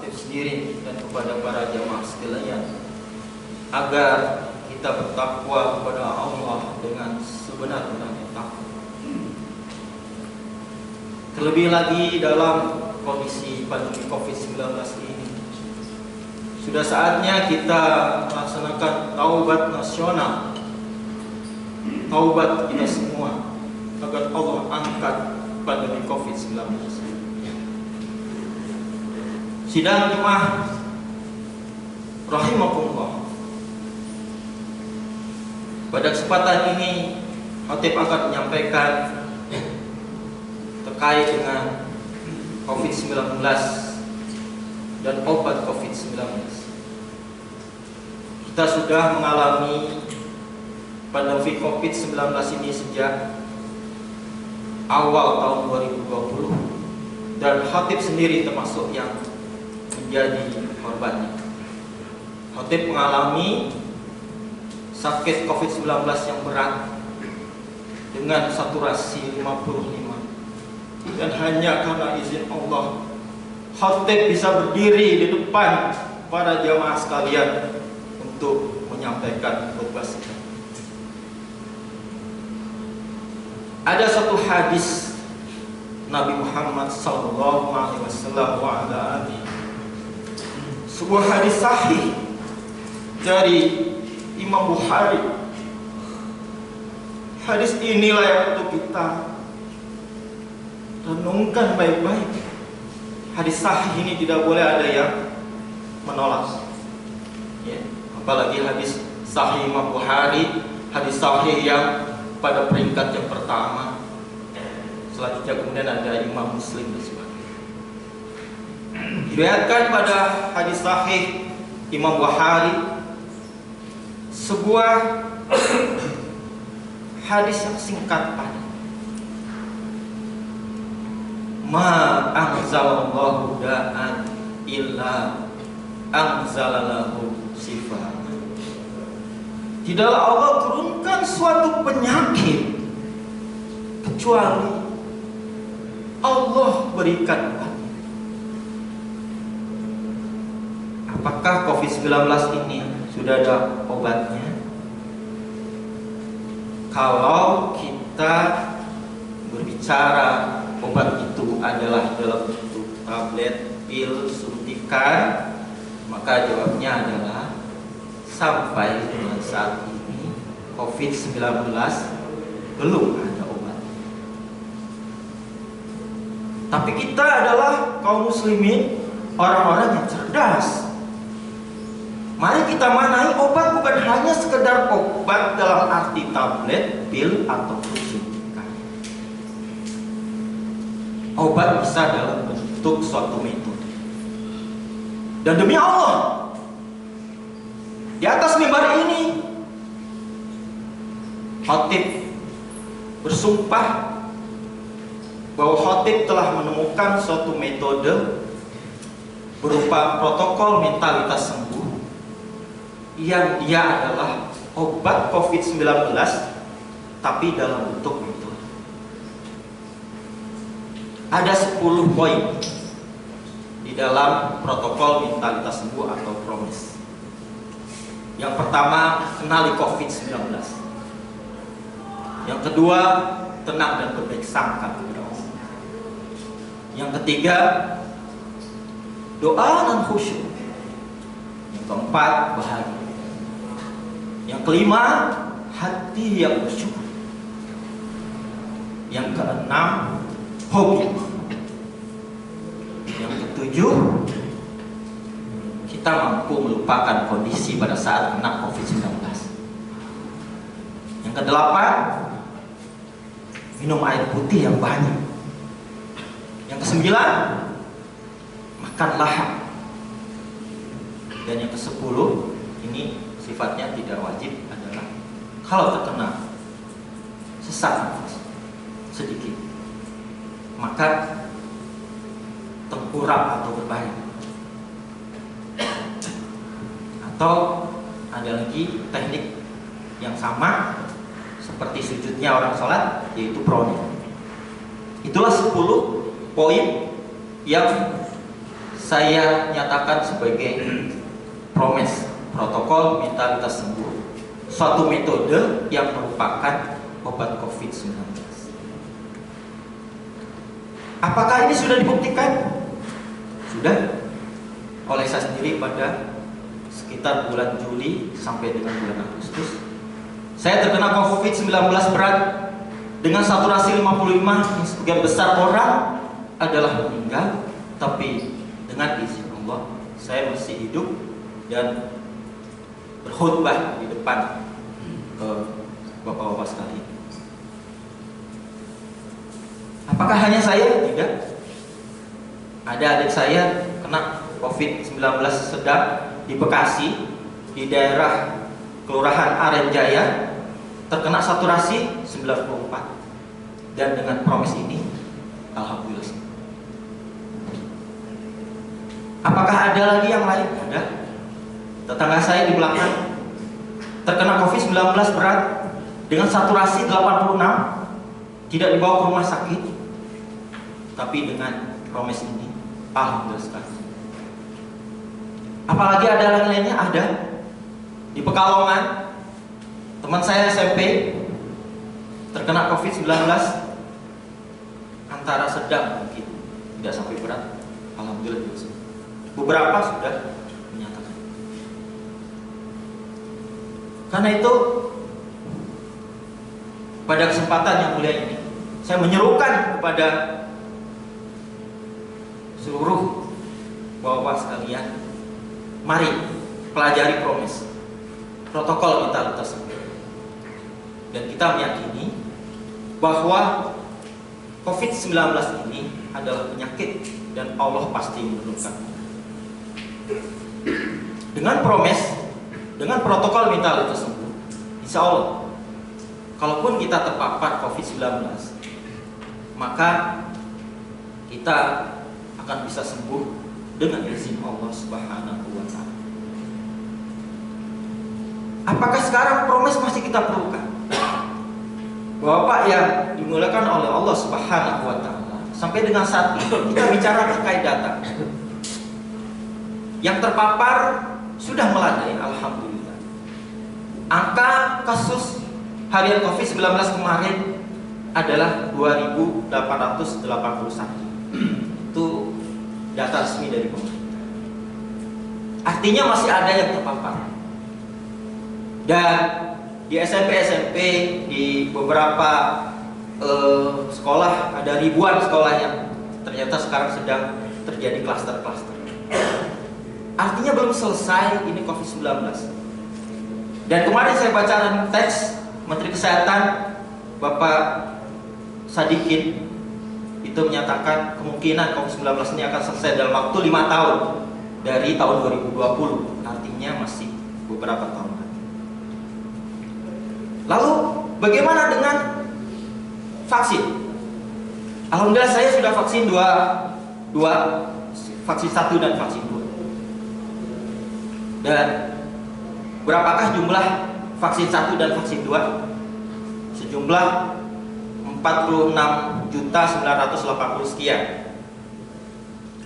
khatib sendiri dan kepada para jamaah sekalian agar kita bertakwa kepada Allah dengan sebenar-benarnya takwa. Terlebih lagi dalam kondisi pandemi COVID-19 ini, sudah saatnya kita melaksanakan taubat nasional, taubat kita semua agar Allah angkat pandemi COVID-19. Sidang jemaah rahimakumullah, pada kesempatan ini khatib akan menyampaikan terkait dengan COVID-19 dan obat COVID-19. Kita sudah mengalami pandemi COVID-19 ini sejak awal tahun 2020 dan khatib sendiri termasuk yang menjadi korbannya. Khatib mengalami sakit COVID-19 yang berat dengan saturasi 55. Dan hanya karena izin Allah, khatib bisa berdiri di depan para jamaah sekalian untuk menyampaikan khutbah kita. Ada satu hadis Nabi Muhammad SAW sebuah hadis sahih dari Imam Bukhari. Hadis inilah yang untuk kita renungkan baik-baik. Hadis sahih ini tidak boleh ada yang menolak, ya. Apalagi hadis sahih Imam Bukhari, hadis sahih yang pada peringkat yang pertama. Selanjutnya kemudian ada Imam Muslim dan sebagainya. Diriwayatkan pada hadis sahih Imam Bukhari sebuah hadis yang singkat padat. Ma anzalallahu da'an illa anzalalahu sifat. Tidaklah Allah turunkan suatu penyakit kecuali Allah berikan obatnya. Apakah COVID-19 ini sudah ada obatnya? Kalau kita berbicara obat itu adalah dalam bentuk tablet, pil, suntikan, maka jawabnya adalah sampai dengan saat ini COVID-19 belum ada obat. Tapi kita adalah kaum muslimin, orang-orang yang cerdas. Mari kita manai obat bukan hanya sekedar obat dalam arti tablet, pil, atau suntikan. Obat bisa dalam bentuk suatu metode. Dan demi Allah, di atas mimbar ini khatib bersumpah bahwa khatib telah menemukan suatu metode berupa protokol mentalitas sembuh yang dia adalah obat COVID-19 tapi dalam bentuk metode. Ada 10 poin di dalam protokol mentalitas sembuh atau promise. Yang pertama, kenali COVID-19. Yang kedua, tenang dan berbaik sangka kepada Allah. Yang ketiga, doa dan khusyuk. Yang keempat, bahagia. Yang kelima, hati yang bersyukur. Yang keenam, hobi. Yang ketujuh, kita mampu melupakan kondisi pada saat kena COVID-19. Yang kedelapan, minum air putih yang banyak. Yang kesembilan, makan lahap. Dan yang kesepuluh, ini sifatnya tidak wajib, adalah kalau terkena sesak nafas sedikit, maka tengkurap atau berbaring. Atau ada lagi teknik yang sama seperti sujudnya orang sholat, yaitu proning. Itulah 10 poin yang saya nyatakan sebagai promes, protokol mentalitas sembuh, suatu metode yang merupakan obat COVID-19. Apakah ini sudah dibuktikan? Sudah oleh saya sendiri pada sekitar bulan Juli sampai dengan bulan Agustus. Saya terkena COVID-19 berat dengan saturasi 55, yang sebagian besar orang adalah meninggal, tapi dengan izin Allah saya masih hidup dan berkhutbah di depan bapak-bapak sekalian. Apakah hanya saya? Tidak. Ada adik saya kena COVID-19 sedang di Bekasi, di daerah Kelurahan Arenjaya, terkena saturasi 94. Dan dengan promes ini, alhamdulillah. Apakah ada lagi yang lain? Ada. Tetangga saya di belakang terkena COVID-19 berat dengan saturasi 86, tidak dibawa ke rumah sakit, tapi dengan promes ini, alhamdulillah sekali. Apalagi ada lagi lainnya? Ada. Di Pekalongan, teman saya SMP terkena COVID-19 antara sedang, mungkin tidak sampai berat, alhamdulillah. Beberapa sudah menyatakan. Karena itu, pada kesempatan yang mulia ini, saya menyerukan kepada seluruh bapak sekalian, mari pelajari promes, protokol mentalitas sembuh. Dan kita meyakini bahwa COVID-19 ini adalah penyakit dan Allah pasti menurunkan. Dengan promes, dengan protokol mentalitas sembuh, insya Allah, kalaupun kita terpapar COVID-19, maka kita akan bisa sembuh dengan izin Allah Subhanahu wa Ta'ala. Apakah sekarang promes masih kita perlukan? Bapak yang dimuliakan oleh Allah Subhanahu wa Ta'ala, sampai dengan saat ini kita bicara terkait data. Yang terpapar sudah melandai, alhamdulillah. Angka kasus harian COVID-19 kemarin adalah 2.881. Itu data resmi dari pemerintah. Artinya masih ada yang terpapar. Dan di SMP di beberapa sekolah, ada ribuan sekolah yang ternyata sekarang sedang terjadi klaster-klaster. Artinya belum selesai ini COVID-19. Dan kemarin saya baca teks Menteri Kesehatan Bapak Sadikin itu menyatakan kemungkinan COVID-19 ini akan selesai dalam waktu 5 tahun dari tahun 2020. Artinya masih beberapa tahun lagi. Lalu bagaimana dengan vaksin? Alhamdulillah saya sudah vaksin dua vaksin 1 dan vaksin 2. Dan berapakah jumlah vaksin 1 dan vaksin 2? Sejumlah 46.980 sekian.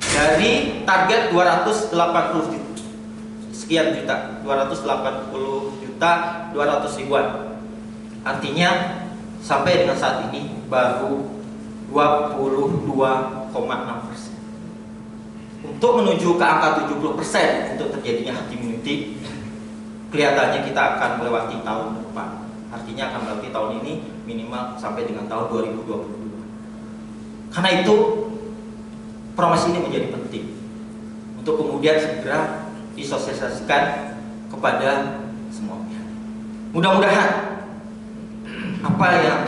Dari target 280 sekian juta, 280 juta 200 ribuan. Artinya sampai dengan saat ini baru 22,6%. Untuk menuju ke angka 70% untuk terjadinya herd immunity, kelihatannya kita akan melewati tahun depan. Artinya akan melewati tahun ini minimal sampai dengan tahun 2022. Karena itu promes ini menjadi penting untuk kemudian segera disosialisasikan kepada semua pihak. Mudah-mudahan apa yang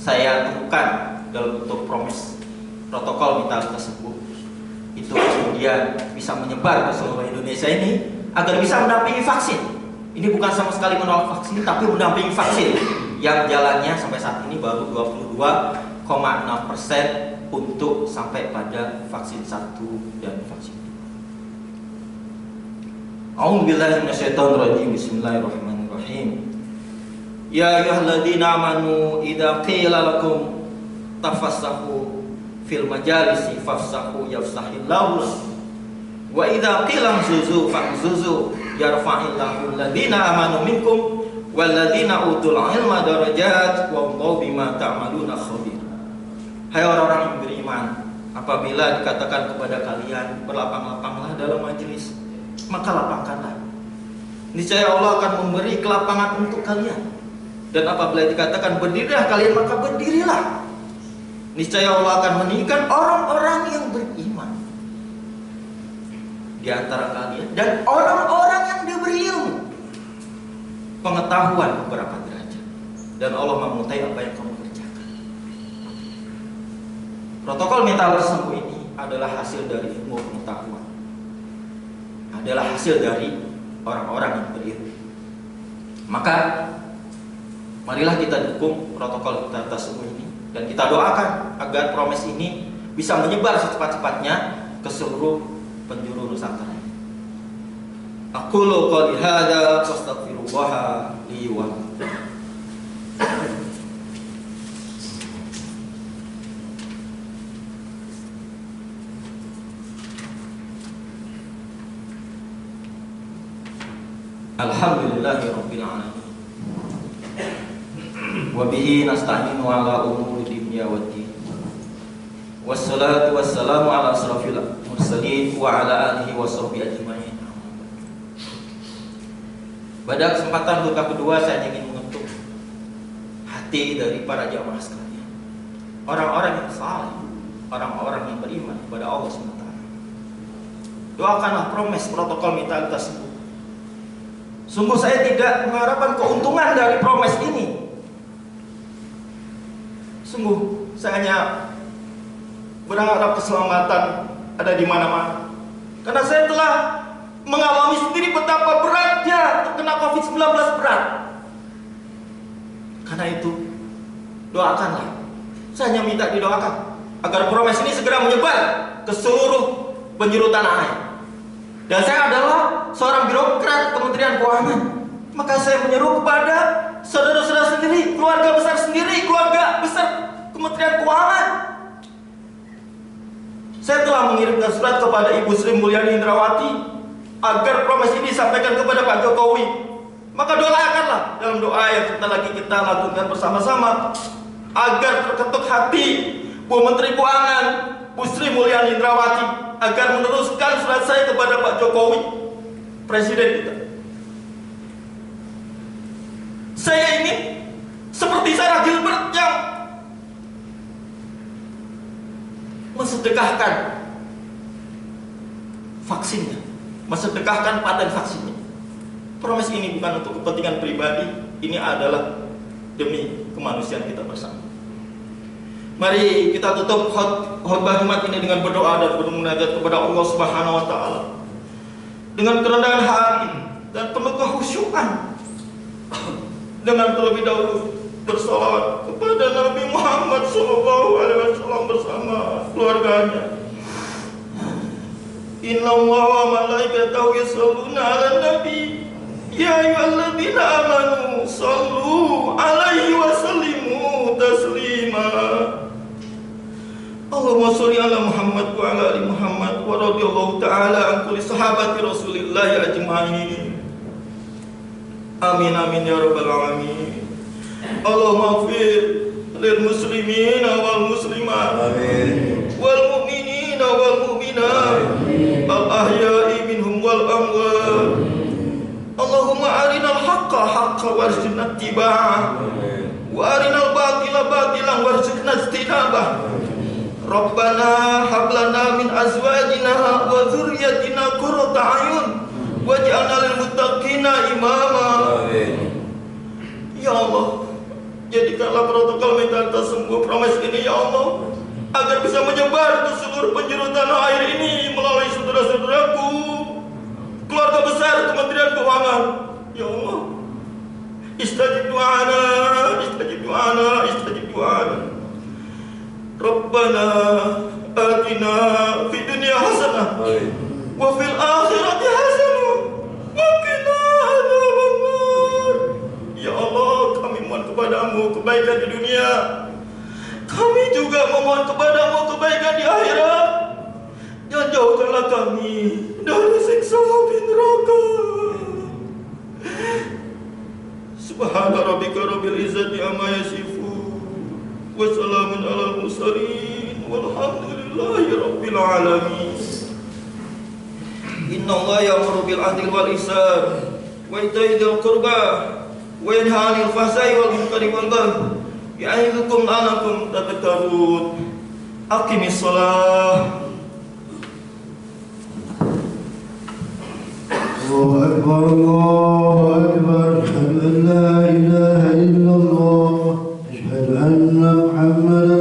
saya temukan dalam bentuk promes protokol mentalitas sembuh itu kemudian bisa menyebar ke seluruh Indonesia ini agar bisa mendampingi vaksin. Ini bukan sama sekali menolak vaksin, tapi mendampingi vaksin yang jalannya sampai saat ini baru 22,6% untuk sampai pada vaksin 1 dan vaksin 2. A'udzubillahi minasyaitonirrajim. Bismillahirrahmanirrahim. Ya ayyuhalladzina amanu idza qila lakum tafassahu fil majalisi fafsahu yafsahillahu lakum. Wa idza qila zuzu fa'zuzu yarfa'illahu alladziina amanu minkum walladziina utul ilma darajat wallahu bima ta'maluna khabir. Hai orang-orang yang beriman, apabila dikatakan kepada kalian berlapang-lapanglah dalam majelis, maka lapangkanlah. Niscaya Allah akan memberi kelapangan untuk kalian. Dan apabila dikatakan berdirilah kalian, maka berdirilah. Niscaya Allah akan meninggikan orang-orang yang beriman di antara kalian dan orang-orang yang diberi ilmu, pengetahuan beberapa derajat. Dan Allah mengetahui apa yang kamu kerjakan. Protokol metaverse sembuh ini adalah hasil dari ilmu pengetahuan, adalah hasil dari orang-orang yang berilmu. Maka marilah kita dukung protokol metaverse sembuh ini, dan kita doakan agar promes ini bisa menyebar secepat-cepatnya ke seluruh penjuru Nusantara. Aqulu qouli hadza wastaghfirullah li wa lakum. Alhamdulillahirabbil alamin. Wa bihi nasta'inu ala umuri dunya waddin. Wassalatu wassalamu ala asrafil mursalin wa ala alihi wa sahbihi ajma'in. Pada kesempatan khutbah kedua saya ingin mengetuk hati dari para jamaah sekalian, orang-orang yang saleh, orang-orang yang beriman kepada Allah SWT. Doakanlah promes protokol vitalitas sembuh. Sungguh saya tidak mengharapkan keuntungan dari promes ini. Sungguh saya hanya berharap keselamatan ada di mana-mana. Karena saya telah mengalami sendiri betapa beratnya terkena COVID-19 berat. Karena itu, doakanlah. Saya hanya minta didoakan agar promes ini segera menyebar ke seluruh penjuru tanah air. Dan saya adalah seorang birokrat Kementerian Keuangan. Maka saya menyeru kepada saudara-saudara sendiri, keluarga besar sendiri, keluarga besar Kementerian Keuangan. Saya telah mengirimkan surat kepada Ibu Sri Mulyani Indrawati agar promes ini disampaikan kepada Pak Jokowi. Maka doakanlah dalam doa yang sebentar lagi kita lakukan bersama-sama agar terketuk hati Bu Menteri Keuangan, Bu Sri Mulyani Indrawati, agar meneruskan surat saya kepada Pak Jokowi, Presiden kita. Saya ingin seperti Sarah Gilbert yang mensedekahkan vaksinnya, mensedekahkan paten vaksinnya. Promes ini bukan untuk kepentingan pribadi, ini adalah demi kemanusiaan kita bersama. Mari kita tutup khutbah Jumat ini dengan berdoa dan bermunajat kepada Allah Subhanahu wa taala. Dengan kerendahan hati dan penuh kekhusyukan. Dengan terlebih dahulu bersalawat kepada Nabi Muhammad SAW bersama keluarganya. Inna Allah wa malaikatahu yusholluna 'alan nabi ya ayyuhalladzina amanu shallu 'alaihi wa sallimu taslima. Allahumma sholli ala Muhammad wa ala ali Muhammad wa radhiyallahu ta'ala an kulli sahabati Rasulillah ajma'in. Amin amin ya rabbal alamin. Allahumma ighfir lil muslimin wal muslimat, amin, wal mu'minina wal mu'minat, al ahya'i minhum wal amwat. Allahumma arinal haqqa haqqan warzuqna ittiba'ah, wa arinal batila batilan warzuqna ijtinabah. Rabbana hab lana min azwajina wa dzurriyyatina qurrata a'yun waj'alna lil muttaqina imama. Amin. Ya Allah, jadikanlah protokol mentalitas sembuh promes ini ya Allah, agar bisa menyebar ke seluruh penjuru tanah air ini melalui saudara-saudaraku, keluarga besar Kementerian Keuangan. Ya Allah, istajib du'ana, istajib du'ana, istajib du'ana. Rabbana atina fid dunya hasanah wa fil akhirati hasanah wa qina adzabannar. Ya Allah, kami mohon kepadamu kebaikan di dunia. Kami juga memohon kepadamu kebaikan di akhirat. Dan jauhkanlah kami Subhana rabbika rabbil izzati amma yasifun. Wa salamun alal mursalin. Walhamdulillahi rabbil alamin. Inna Allah ya'muru bil adli wal ihsan wa ita'i dzil qurba wa yanha 'anil fahsya'i wal munkari wal baghi ya'idukum la'allakum tadhakkarun. Aqimis shalah. الله أكبر الله أكبر أشهد أن لا إله إلا الله أشهد أن محمدا